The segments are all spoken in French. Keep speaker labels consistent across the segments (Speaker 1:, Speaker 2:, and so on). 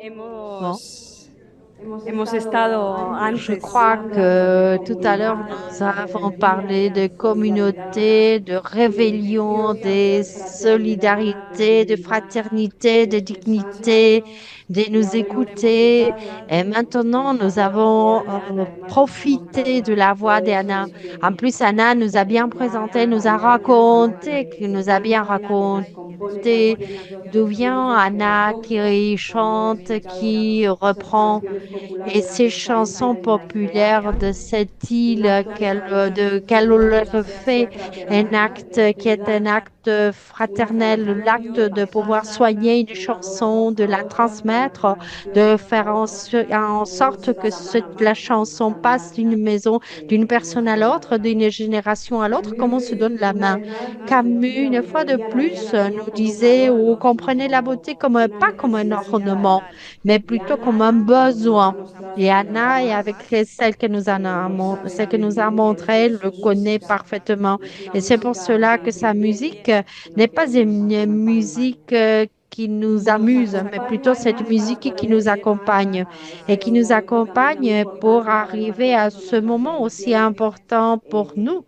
Speaker 1: Bon,
Speaker 2: hemos estado
Speaker 1: je
Speaker 2: antes
Speaker 1: crois
Speaker 2: hablando de
Speaker 1: que tout à l'heure,
Speaker 2: comunidad,
Speaker 1: nous
Speaker 2: de
Speaker 1: avons
Speaker 2: rebeldía, de
Speaker 1: parlé de
Speaker 2: antifraternidad
Speaker 1: communauté, de
Speaker 2: y de
Speaker 1: rébellion,
Speaker 2: preciosa
Speaker 1: des
Speaker 2: fraternidad, de
Speaker 1: solidarités, de
Speaker 2: dignidad,
Speaker 1: fraternité, de
Speaker 2: de defensa
Speaker 1: dignité, de
Speaker 2: y
Speaker 1: nous
Speaker 2: habíamos
Speaker 1: écouter.
Speaker 2: estado
Speaker 1: Et maintenant, nous
Speaker 2: hablando de
Speaker 1: avons
Speaker 2: Ana, además de nos
Speaker 1: profité de
Speaker 2: contado
Speaker 1: la voix
Speaker 2: todo eso
Speaker 1: d'Anna.
Speaker 2: de
Speaker 1: En
Speaker 2: siempre.
Speaker 1: plus, Anna nous a bien présenté, nous a raconté, qui nous a bien raconté d'où vient Anna qui chante, qui reprend et ces chansons populaires de cette île qu'elle leur fait un acte qui est un acte fraternel, l'acte de pouvoir soigner une chanson, de la transmettre, de faire en sorte que la chanson passe d'une maison, d'une personne à l'autre, d'une génération à l'autre, comme on se donne la main. Camus, une fois de plus, nous disait ou comprenait la beauté comme pas comme un ornement, mais plutôt comme un besoin. Et Anna, et avec celle que celle que nous a montré, le connaît parfaitement. Et c'est pour cela que sa musique n'est pas une musique qui nous amuse, mais plutôt cette musique qui nous accompagne et qui nous accompagne pour arriver à ce moment aussi important pour nous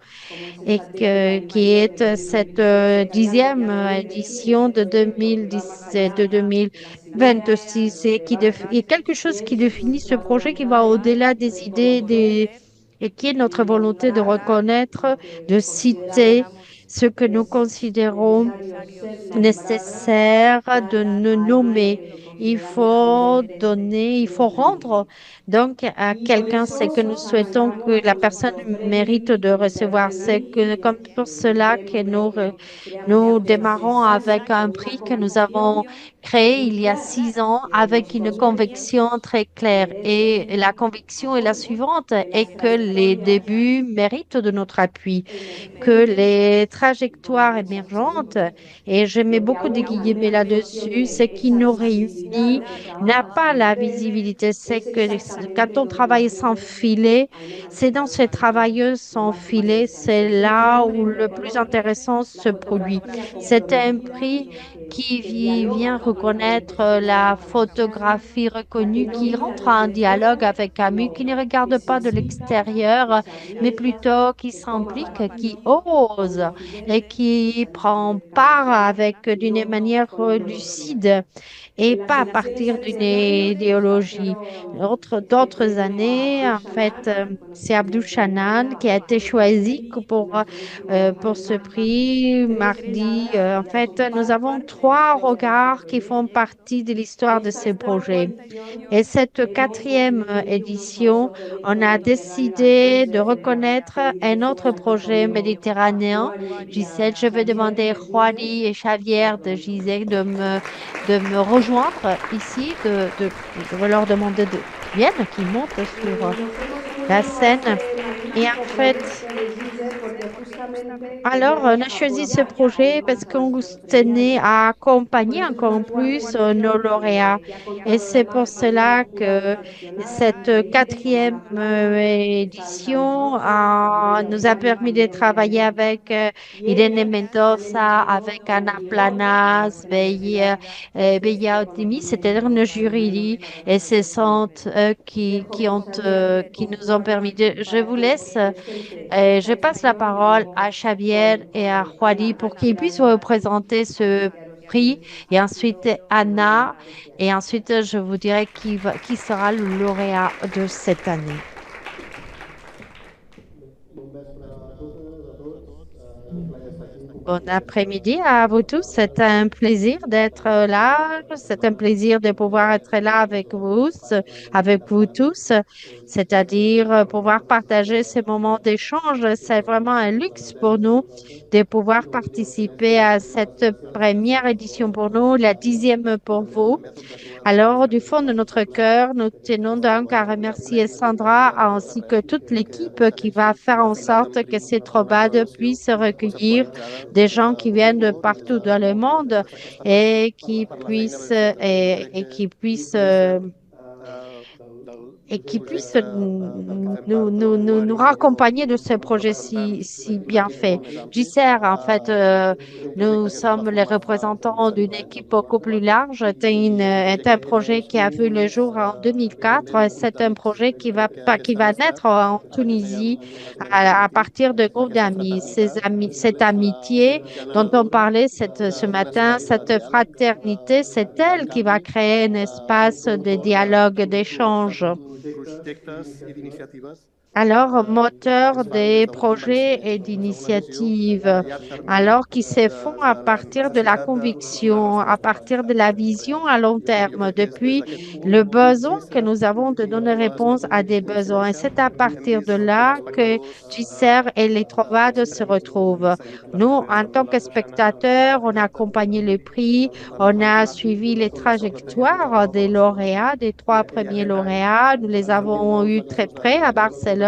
Speaker 1: qui est cette 10e édition de 2017, de 2026 et quelque chose qui définit ce projet qui va au-delà des idées et qui est notre volonté de reconnaître, de citer ce que nous considérons nécessaire de nous nommer. Il faut donner, il faut rendre donc à quelqu'un ce que nous souhaitons que la personne mérite de recevoir. C'est que comme pour cela que nous démarrons avec un prix que nous avons créé il y a 6 ans avec une conviction très claire. Et la conviction est la suivante, est que les débuts méritent de notre appui, que les trajectoires émergentes, et je mets beaucoup de guillemets là-dessus, ce qui nous réunit n'a pas la visibilité. C'est que quand on travaille sans filet, c'est dans ce travail sans filet, c'est là où le plus intéressant se produit. C'est un prix qui vient reconnaître la photographie reconnue, qui rentre en dialogue avec Camus, qui ne regarde pas de l'extérieur, mais plutôt qui s'implique, qui ose et qui prend part avec d'une manière lucide et pas à partir d'une idéologie. D'autres années, en fait, c'est Abdou Chanan qui a été choisi pour ce prix mardi. En fait, nous avons trois regards qui font partie de l'histoire de ce projet. Et cette quatrième édition, on a décidé de reconnaître un autre projet méditerranéen. Gisèle, je vais demander Juani et Xavier de Gisèle de me rejoindre ici, de leur demander de qu'ils viennent, qu'ils montent sur
Speaker 2: Nos hemos
Speaker 1: la
Speaker 2: unido a
Speaker 1: scène.
Speaker 2: este
Speaker 1: Et en
Speaker 2: magnífico
Speaker 1: fait,
Speaker 2: proyecto de Gise porque justamente
Speaker 1: alors, on a
Speaker 2: queríamos
Speaker 1: choisi ce
Speaker 2: apoyar a
Speaker 1: projet
Speaker 2: un
Speaker 1: parce
Speaker 2: banco de
Speaker 1: qu'on
Speaker 2: estos
Speaker 1: tenait
Speaker 2: premiados
Speaker 1: à
Speaker 2: y por
Speaker 1: accompagner
Speaker 2: eso es
Speaker 1: encore
Speaker 2: una cuarta
Speaker 1: plus nos
Speaker 2: edición
Speaker 1: lauréats.
Speaker 2: que ha
Speaker 1: Et
Speaker 2: contado
Speaker 1: c'est
Speaker 2: además
Speaker 1: pour
Speaker 2: con un
Speaker 1: cela
Speaker 2: jurado
Speaker 1: que
Speaker 2: profesional
Speaker 1: cette
Speaker 2: increíble como
Speaker 1: quatrième
Speaker 2: Ana Plana, está David
Speaker 1: édition
Speaker 2: Rocha, Cornelia
Speaker 1: nous a
Speaker 2: Llano,
Speaker 1: permis de
Speaker 2: Camila
Speaker 1: travailler
Speaker 2: Villarreal
Speaker 1: avec
Speaker 2: y
Speaker 1: Irene
Speaker 2: ellos han
Speaker 1: Mendoza, avec
Speaker 2: elegido
Speaker 1: Anna
Speaker 2: como jurado de la
Speaker 1: Planas,
Speaker 2: generosidad pues
Speaker 1: Beya
Speaker 2: este
Speaker 1: Otimi, c'était-à-dire
Speaker 2: reconocimiento
Speaker 1: nos
Speaker 2: tan
Speaker 1: jurys.
Speaker 2: generoso para
Speaker 1: Et ce
Speaker 2: nosotros
Speaker 1: sont
Speaker 2: siempre.
Speaker 1: eux qui nous ont permis de... Je vous laisse. Je passe la parole à Xavier et à Juadi pour qu'ils puissent vous présenter ce prix et ensuite Anna et ensuite je vous dirai qui sera le lauréat de cette année. Bon après-midi à vous tous. C'est un plaisir d'être là. C'est un plaisir de pouvoir être là avec vous tous, c'est-à-dire pouvoir partager ces moments d'échange. C'est vraiment un luxe pour nous de pouvoir participer à cette première édition pour nous, la 10e pour vous. Alors, du fond de notre cœur, nous tenons donc à remercier Sandra ainsi que toute l'équipe qui va faire en sorte que ces trobades puissent recueillir des gens qui viennent de partout dans le monde et qui puissent et qui puisse nous raccompagner de ce projet si bien fait. JCR, en fait, nous sommes les représentants d'une équipe beaucoup plus large. C'est un projet qui a vu le jour en 2004. C'est un projet qui va naître en Tunisie à partir de groupes d'amis. Cette amitié dont on parlait ce matin, cette fraternité, c'est elle qui va créer un espace de dialogue, d'échange. Alors, moteur des projets et d'initiatives, alors qui se font à partir de la conviction, à partir de la vision à long terme, depuis le besoin que nous avons de donner réponse à des besoins. Et c'est à partir de là que GICER et les Trovades se retrouvent. Nous, en tant que spectateurs, on a accompagné le prix, on a suivi les trajectoires des lauréats, des trois premiers lauréats. Nous les avons eus très près à Barcelone.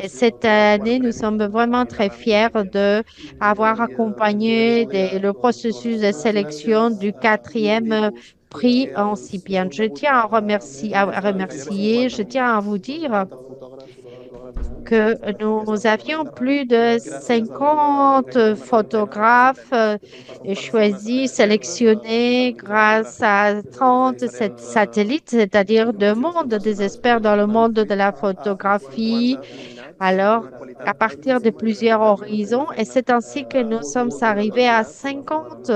Speaker 1: Et cette année, nous sommes vraiment très fiers de avoir accompagné le processus de sélection du quatrième prix en Scipione. Je tiens à remercier, je tiens à vous dire que nous avions plus de 50 photographes choisis, sélectionnés grâce à 30 satellites, c'est-à-dire deux mondes, des experts dans le monde de la photographie. Alors, à partir de plusieurs horizons, et c'est ainsi que nous sommes arrivés à 50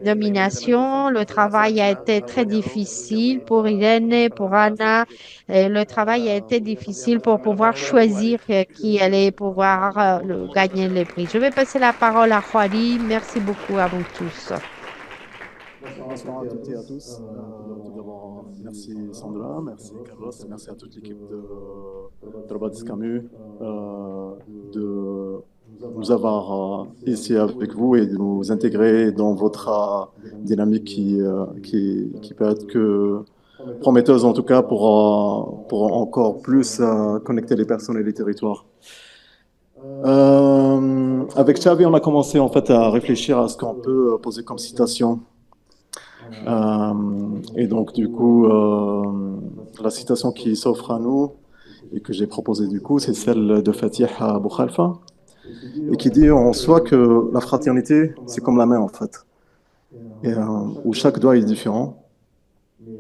Speaker 1: nominations. Le travail a été très difficile pour Irène, pour Anna. Le travail a été difficile pour pouvoir choisir qui allait pouvoir gagner le prix. Je vais passer la parole à Juali. Merci beaucoup à vous tous.
Speaker 3: Bonsoir à toutes et à tous. Tout d'abord, merci Sandra, merci Carlos, merci à toute l'équipe de Robots Camus de nous avoir ici avec vous et de nous intégrer dans votre dynamique qui peut être que prometteuse en tout cas pour encore plus connecter les personnes et les territoires. Avec Xavi, on a commencé en fait à réfléchir à ce qu'on peut poser comme citation. Et donc, du coup, la citation qui s'offre à nous et que j'ai proposée, du coup, c'est celle de Fatih Abou Khalfa et qui dit en soi que la fraternité, c'est comme la main, en fait, et, où chaque doigt est différent.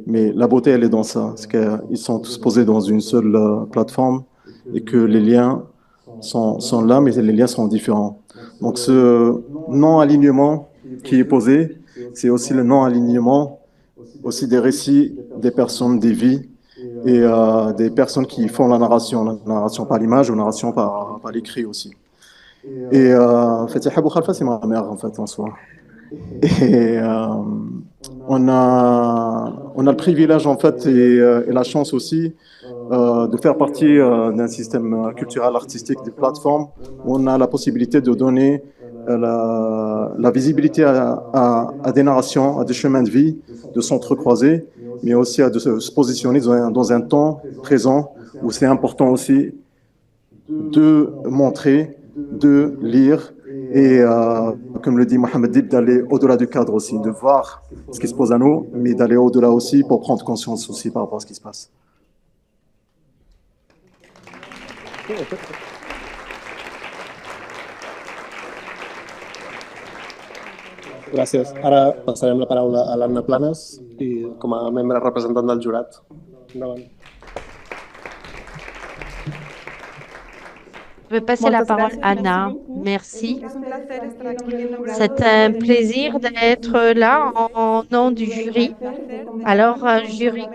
Speaker 3: Mais la beauté, elle est dans ça, c'est qu'ils sont tous posés dans une seule plateforme et que les liens sont là, mais les liens sont différents. Donc, ce non-alignement qui est posé, c'est aussi le non-alignement, aussi des récits, des personnes, des vies et des personnes qui font la narration par l'image ou la narration par l'écrit aussi. Et Fatih Abou Khalfa, c'est ma mère en fait en soi. Et on a le privilège en fait et la chance aussi de faire partie d'un système culturel artistique de plateforme où on a la possibilité de donner la visibilité à des narrations, à des chemins de vie, de s'entrecroiser, mais aussi de se positionner dans un temps présent où c'est important aussi de montrer, de lire et, comme le dit Mohamed Dib, d'aller au-delà du cadre aussi, de voir ce qui se pose à nous, mais d'aller au-delà aussi pour prendre conscience aussi par rapport à ce qui se passe.
Speaker 4: Gràcies. Ara passarem la paraula a l'Anna Planes i com a membre representant del jurat. Endavant.
Speaker 1: Je vais passer la parole à Anna. Merci. C'est un plaisir d'être là en nom du jury. Alors, un jury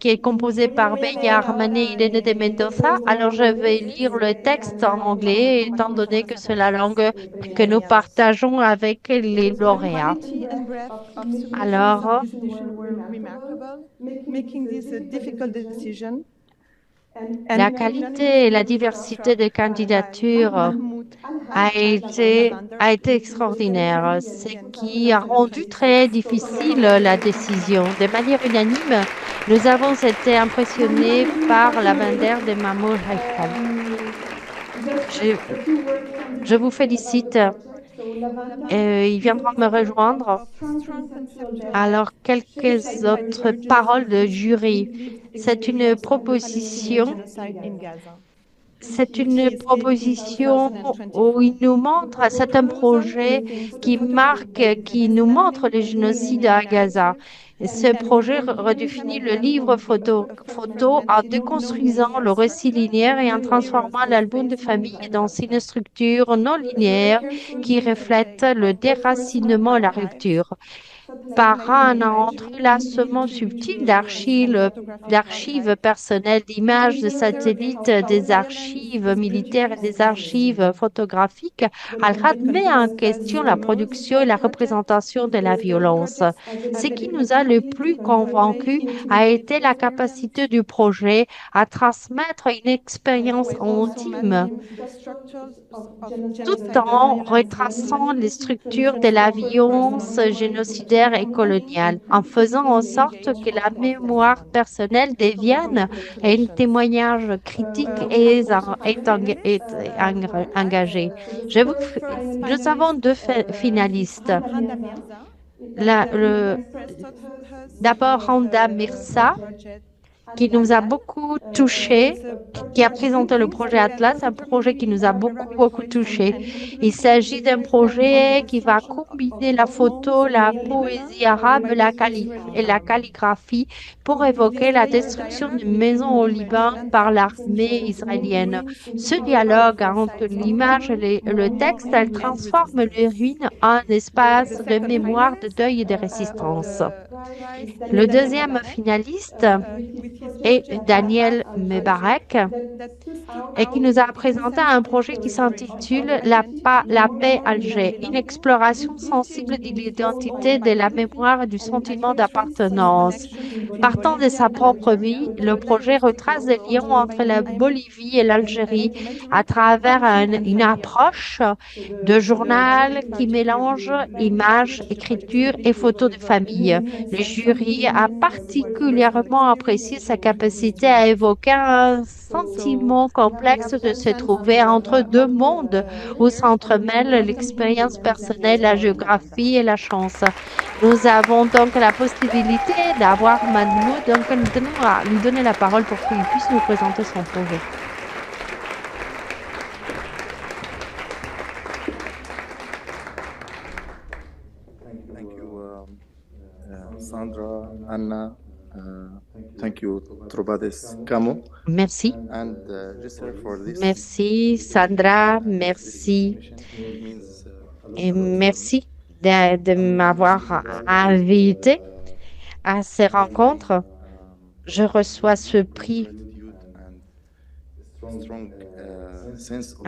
Speaker 1: qui est composé par Beya Armané et Irene de Mendoza. Alors, je vais lire le texte en anglais, étant donné que c'est la langue que nous partageons avec les lauréats. Alors, la qualité et la diversité des candidatures a été extraordinaire, ce qui a rendu très difficile la décision. De manière unanime, nous avons été impressionnés par la bandère de Mamour Haitham. Je vous félicite Il viendra me rejoindre. Alors, quelques autres paroles de jury. C'est une proposition. C'est une proposition où il nous montre, c'est un projet qui marque, qui nous montre le génocide à Gaza. Et ce projet redéfinit le livre photo en déconstruisant le récit linéaire et en transformant l'album de famille dans une structure non linéaire qui reflète le déracinement et la rupture par un entrelacement subtil d'archives personnelles, d'images de satellites, des archives militaires et des archives photographiques. Al-Rad met en question la production et la représentation de la violence. Ce qui nous a le plus convaincus a été la capacité du projet à transmettre une expérience intime tout en retraçant les structures de la violence génocidaire et coloniale, en faisant en sorte que la mémoire personnelle devienne un témoignage critique et engagé. Nous avons deux finalistes. La- le- D'abord, Randa Mirza, qui nous a beaucoup touché, qui a présenté le projet Atlas, un projet qui nous a beaucoup touché. Il s'agit d'un projet qui va combiner la photo, la poésie arabe et la calligraphie pour évoquer la destruction d'une maison au Liban par l'armée israélienne. Ce dialogue entre l'image et le texte, elle transforme les ruines en espace de mémoire, de deuil et de résistance. Le deuxième finaliste est Daniel Mebarek et qui nous a présenté un projet qui s'intitule La paix Alger, une exploration sensible de l'identité, de la mémoire et du sentiment d'appartenance. Partant de sa propre vie, le projet retrace les liens entre la Bolivie et l'Algérie à travers une approche de journal qui mélange images, écriture et photos de famille. Le jury a particulièrement apprécié sa capacité à évoquer un sentiment complexe de se trouver entre deux mondes où s'entremêlent l'expérience personnelle, la géographie et la chance. Nous avons donc la possibilité d'avoir Mahmoud, donc nous tenons à lui donner la parole pour qu'il puisse nous présenter son projet.
Speaker 3: Thank you, Sandra, Anna. Thank you, Trubades Camo.
Speaker 1: Merci.
Speaker 3: And just here for this
Speaker 1: Merci, Sandra. Merci.
Speaker 3: means
Speaker 1: Et merci de m'avoir invité à ces rencontres. Je reçois ce prix
Speaker 3: gratitude and strong sense of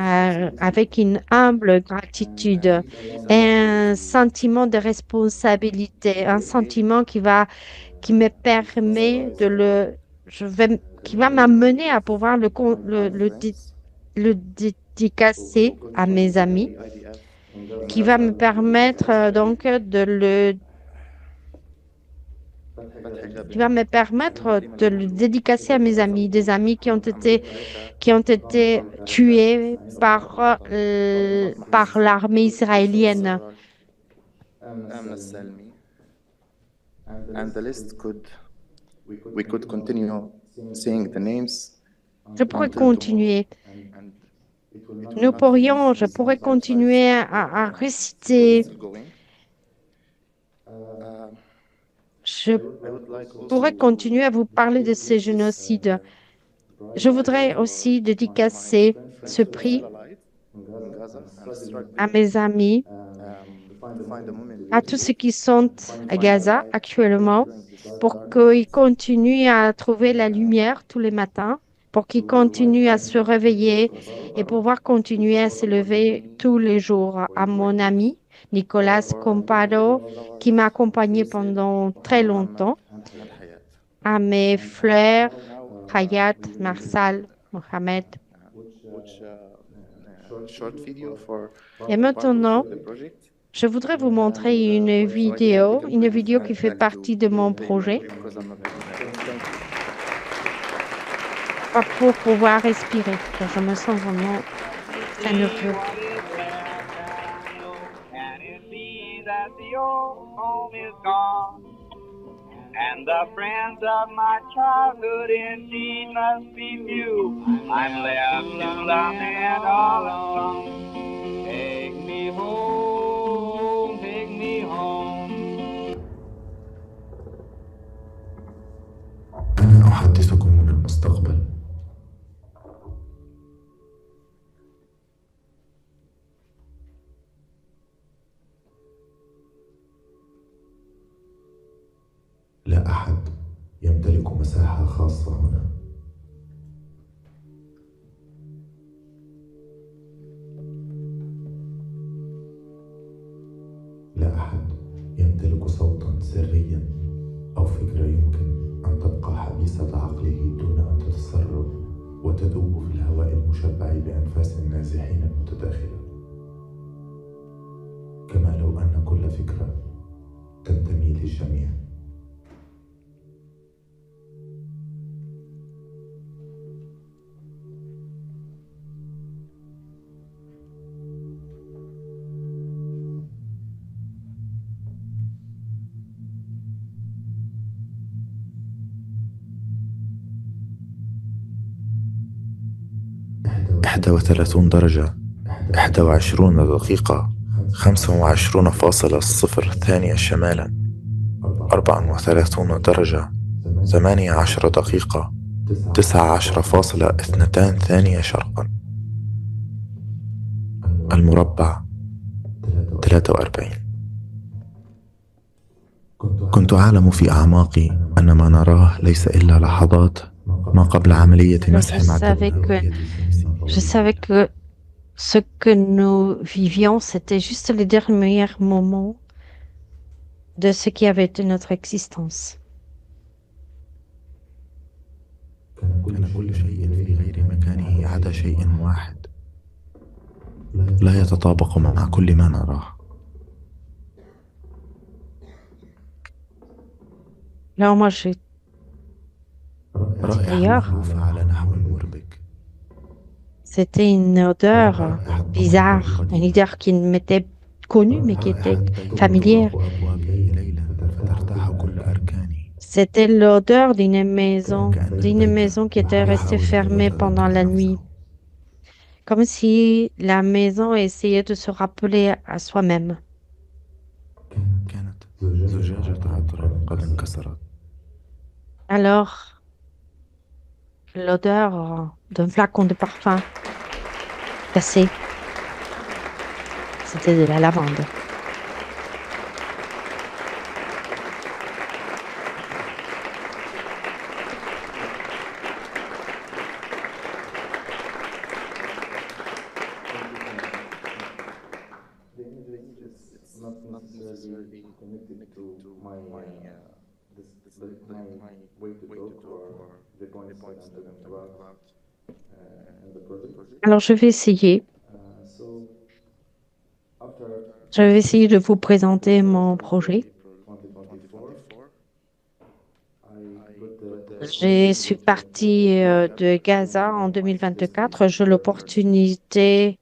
Speaker 1: avec une humble gratitude et un sentiment de responsabilité, un sentiment qui me permet qui va m'amener à pouvoir le dédicacer à mes amis, qui va me permettre qui va me permettre de le dédicacer à mes amis, des amis qui ont été tués par l'armée israélienne.
Speaker 3: Amna Salmi. And the list we could continue saying the names.
Speaker 1: Je pourrais continuer. Je pourrais continuer à réciter. Je pourrais continuer à vous parler de ces génocides. Je voudrais aussi dédicacer ce prix à mes amis, à tous ceux qui sont à Gaza actuellement, pour qu'ils continuent à trouver la lumière tous les matins, pour qu'ils continuent à se réveiller et pouvoir continuer à se lever tous les jours. À mon ami Nicolas Compado, qui m'a accompagné pendant très longtemps, à mes frères Hayat, Marsal, Mohamed. Et maintenant, je voudrais vous montrer une vidéo qui fait partie de mon projet pour pouvoir respirer. Je me sens vraiment très nerveux.
Speaker 2: your home is gone. And the friends of my childhood indeed must be few. I'm left to lament all alone. Take me home.
Speaker 5: أنا أحدثكم من المستقبل. لا أحد يمتلك مساحة خاصة هنا. لا أحد يمتلك صوتا سريا أو فكرة يمكن أن تبقى حبيسة عقله دون أن تتسرب وتذوب في الهواء المشبع بأنفاس النازحين المتداخلة، كما لو أن كل فكرة تنتمي للجميع. إحدى وثلاثون درجة، 21 دقيقة، 25.02 شمالا، 34 درجة، 18 دقيقة، 19.2 شرقا. المربع 43. كنت أعلم في أعماقي أن ما نراه ليس إلا لحظات ما قبل عملية مسح معدل الهوية الجنسية.
Speaker 1: Je savais que ce que nous vivions, c'était juste les derniers moments de ce qui avait été notre existence.
Speaker 5: كان كل شيء في غير مكانه عدا شيء واحد لا يتطابق مع كل ما نراه.
Speaker 1: Là, moi, j'ai
Speaker 5: رائحة
Speaker 1: ailleurs.
Speaker 5: مألوفة على نحو مربك.
Speaker 1: C'était une odeur bizarre, une odeur qui m'était connue, mais qui était familière.
Speaker 5: تغلق أبوابي ليلا فترتاح كل أركاني.
Speaker 1: C'était l'odeur d'une maison qui était restée fermée pendant la nuit, comme si la maison essayait de se rappeler à soi-même.
Speaker 5: كانت زجاجة عطر قد انكسرت.
Speaker 1: Alors, l'odeur d'un flacon de parfum cassé, c'était de la lavande. Alors, je vais essayer. Je vais essayer de vous présenter mon projet. Je suis partie de Gaza en 2024. J'ai l'opportunité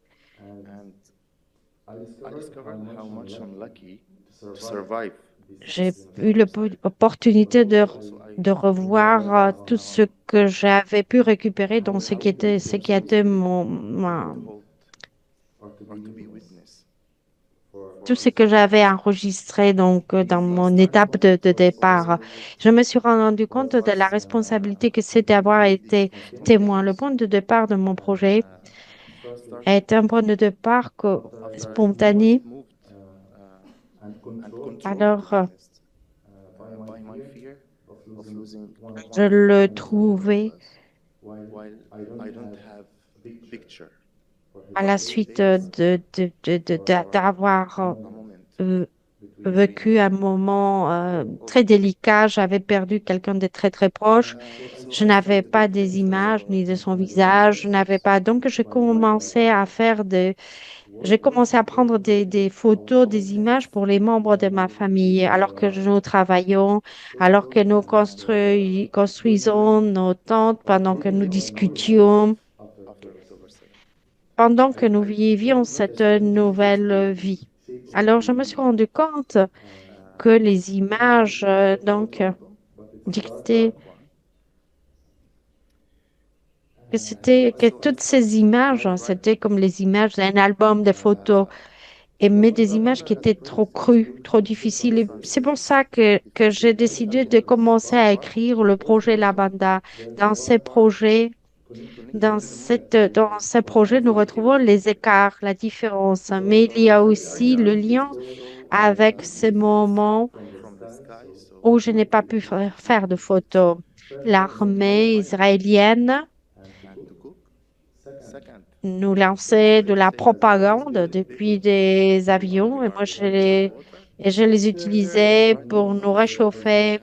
Speaker 1: J'ai eu l'opportunité de revoir tout ce que j'avais pu récupérer dans ce qui était tout ce que j'avais enregistré donc dans mon étape de départ. Je me suis rendu compte de la responsabilité que c'est d'avoir été témoin. Le point de départ de mon projet est un point de départ spontané. Alors, je le trouvais à la suite d'avoir vécu un moment très délicat. J'avais perdu quelqu'un de très très proche. Je n'avais pas des images ni de son visage. Je n'avais pas. Donc, j'ai commencé à prendre des photos, des images pour les membres de ma famille, alors que nous travaillons, alors que nous construisons nos tentes, pendant que nous discutions, pendant que nous vivions cette nouvelle vie. Alors, je me suis rendu compte que les images, dictées, que toutes ces images, c'était comme les images d'un album de photos, mais des images qui étaient trop crues, trop difficiles. Et c'est pour ça que j'ai décidé de commencer à écrire le projet Lavanda. Dans ces projets, dans ces projets, nous retrouvons les écarts, la différence, mais il y a aussi le lien avec ces moments où je n'ai pas pu faire de photos. L'armée israélienne nous lançait de la propagande depuis des avions et je les utilisais pour nous réchauffer.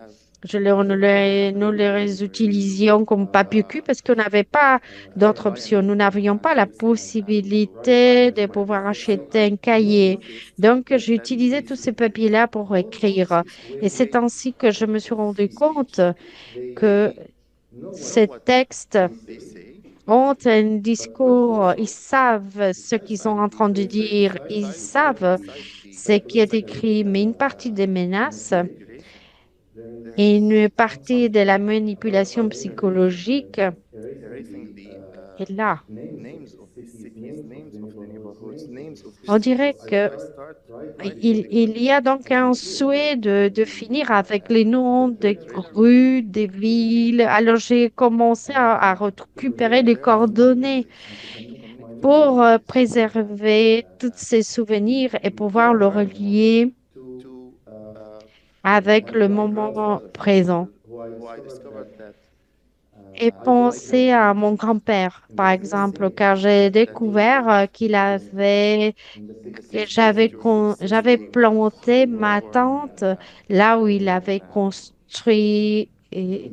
Speaker 1: Nous les utilisions comme papier cul parce qu'on n'avait pas d'autre option. Nous n'avions pas la possibilité de pouvoir acheter un cahier. Donc, j'ai utilisé tous ces papiers-là pour écrire. Et c'est ainsi que je me suis rendu compte que ces textes ont un discours, ils savent ce qu'ils sont en train de dire, ils savent ce qui est écrit, mais une partie des menaces et une partie de la manipulation psychologique est là. On dirait que il y a donc un souhait de finir avec les noms des rues, des villes. Alors j'ai commencé à récupérer les coordonnées pour préserver tous ces souvenirs et pouvoir le relier avec le moment présent. Et penser à mon grand-père, par exemple, car j'ai découvert j'avais planté ma tente là où il avait construit. Et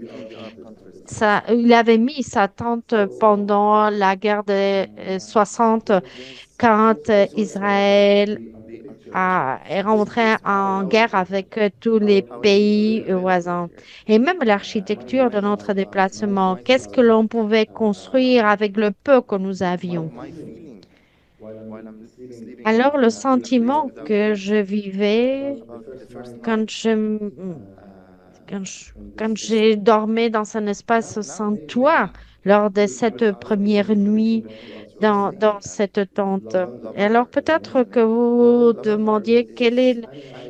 Speaker 1: il avait mis sa tente pendant la guerre de 60 quand Israël est rentré en guerre avec tous les pays voisins. Et même l'architecture de notre déplacement, qu'est-ce que l'on pouvait construire avec le peu que nous avions? Alors, le sentiment que je vivais quand quand j'ai dormi dans un espace sans toit lors de cette première nuit dans cette tente. Et alors peut-être que vous vous demandiez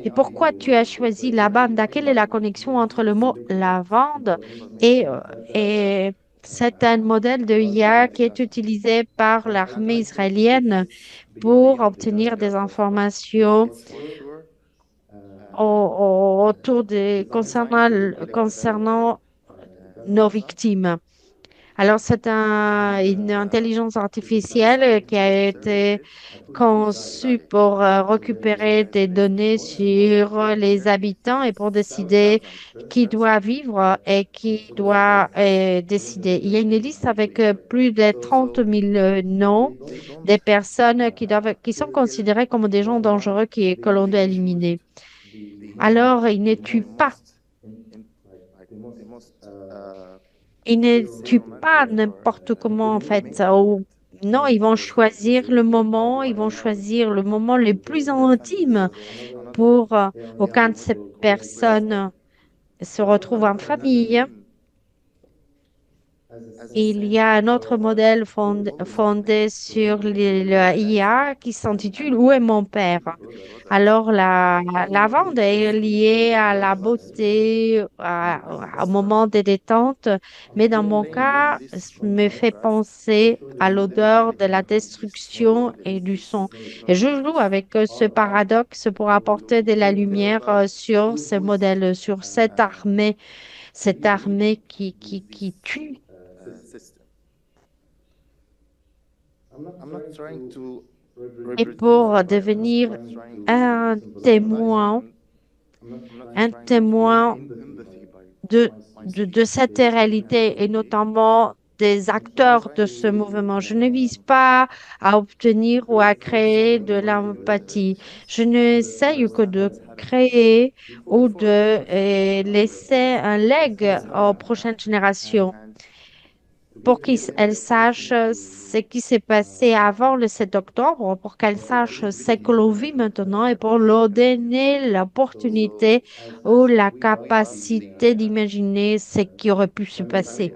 Speaker 1: et pourquoi tu as choisi la bande, quelle est la connexion entre le mot lavande et, euh, et c'est un modèle de IA qui est utilisé par l'armée israélienne pour obtenir des informations concernant nos victimes. Alors, une intelligence artificielle qui a été conçue pour récupérer des données sur les habitants et pour décider qui doit vivre et qui doit décider. Il y a une liste avec plus de 30 000 noms des personnes qui sont considérées comme des gens dangereux que l'on doit éliminer. Alors, ils ne tuent pas n'importe comment, en fait. Non, ils vont choisir le moment, ils vont choisir le moment le plus intime pour aucun de ces personnes se retrouve en famille. Il y a un autre modèle fondé sur le IA qui s'intitule Où est mon père? Alors, la vente est liée à la beauté, au moment de détente, mais dans mon cas, ça me fait penser à l'odeur de la destruction et du son. Et je joue avec ce paradoxe pour apporter de la lumière sur ce modèle, sur cette armée qui tue. Et pour devenir un témoin, un témoin de, de cette réalité et notamment des acteurs de ce mouvement. Je ne vise pas à obtenir ou à créer de l'empathie. Je n'essaye que de créer ou de laisser un legs aux prochaines générations. pour qu'elle sache ce qui s'est passé avant le 7 octobre, pour qu'elle sache ce que l'on vit maintenant et pour leur donner l'opportunité ou la capacité d'imaginer ce qui aurait pu se passer.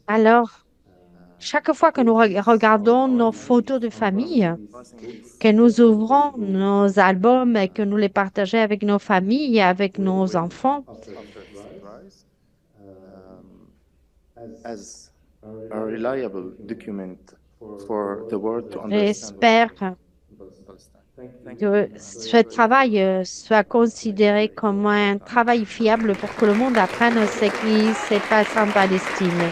Speaker 1: Alors, chaque fois que nous regardons nos photos de famille, que nous ouvrons nos albums et que nous les partageons avec nos familles et avec nos enfants, j'espère que ce travail soit considéré comme un travail fiable pour que le monde apprenne ce qui se passe en Palestine.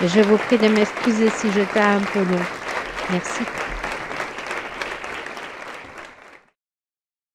Speaker 1: Je vous prie de m'excuser si j'étais un peu long. Merci.